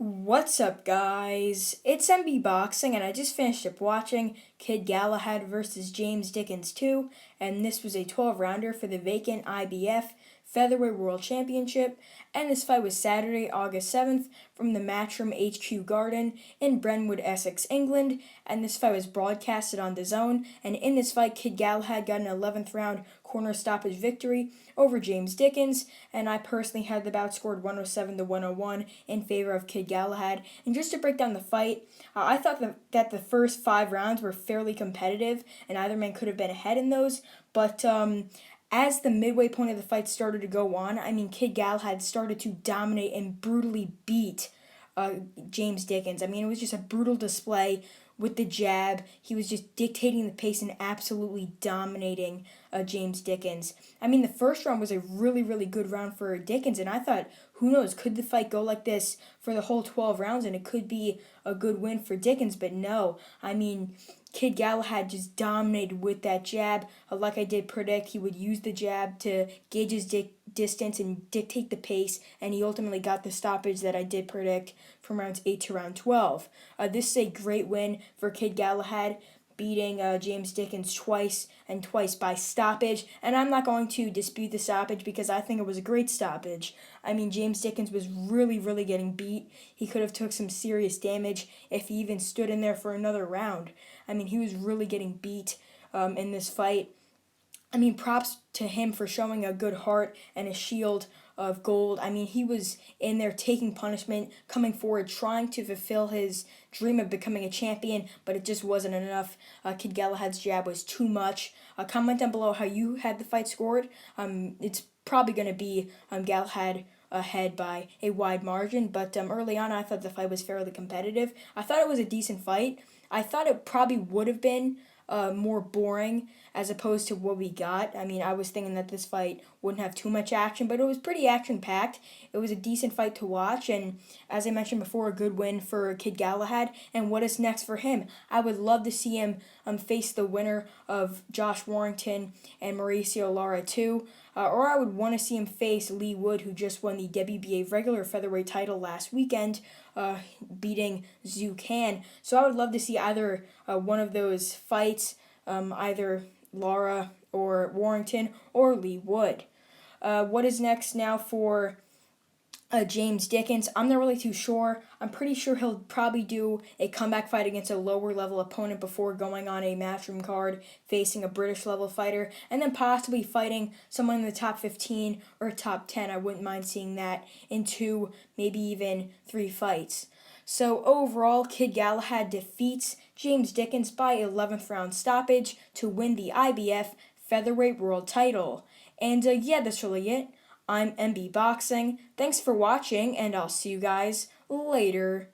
What's up, guys? It's MB Boxing, and I just finished up watching Kid Galahad versus James Dickens 2, and this was a 12-rounder for the vacant IBF Featherweight World Championship, and this fight was Saturday, August 7th, from the Matchroom HQ Garden in Brentwood, Essex, England, and this fight was broadcasted on DAZN, and in this fight, Kid Galahad got an 11th round corner stoppage victory over James Dickens, and I personally had the bout scored 107 to 101 in favor of Kid Galahad. And just to break down the fight, I thought that the first 5 rounds were fairly competitive, and either man could have been ahead in those, but as the midway point of the fight started to go on, Kid Galahad started to dominate and brutally beat James Dickens. It was just a brutal display with the jab. He was just dictating the pace and absolutely dominating James Dickens. The first round was a really, really good round for Dickens, and I thought, who knows, could the fight go like this for the whole 12 rounds and it could be a good win for Dickens, but no. Kid Galahad just dominated with that jab. Like I did predict, he would use the jab to gauge his distance and dictate the pace, and he ultimately got the stoppage that I did predict from rounds 8 to round 12. This is a great win for Kid Galahad, beating James Dickens twice and twice by stoppage, and I'm not going to dispute the stoppage because I think it was a great stoppage. James Dickens was really, really getting beat. He could have took some serious damage if he even stood in there for another round. He was really getting beat in this fight. Props to him for showing a good heart and a shield of gold. He was in there taking punishment, coming forward, trying to fulfill his dream of becoming a champion, but it just wasn't enough. Kid Galahad's jab was too much. Comment down below how you had the fight scored. It's probably going to be Galahad ahead by a wide margin, but early on I thought the fight was fairly competitive. I thought it was a decent fight. I thought it probably would have been more boring as opposed to what we got. I was thinking that this fight wouldn't have too much action, but it was pretty action-packed. It was a decent fight to watch, and as I mentioned before, a good win for Kid Galahad. And what is next for him? I would love to see him face the winner of Josh Warrington and Mauricio Lara too. Or I would want to see him face Lee Wood, who just won the WBA regular featherweight title last weekend, beating Zhu Can. So I would love to see either one of those fights, either Lara or Warrington or Lee Wood. What is next now for James Dickens? I'm not really too sure. I'm pretty sure he'll probably do a comeback fight against a lower level opponent before going on a Matchroom card, facing a British level fighter, and then possibly fighting someone in the top 15 or top 10. I wouldn't mind seeing that in 2, maybe even 3 fights. So overall, Kid Galahad defeats James Dickens by 11th round stoppage to win the IBF Featherweight World title. And yeah, that's really it. I'm MB Boxing. Thanks for watching, and I'll see you guys later.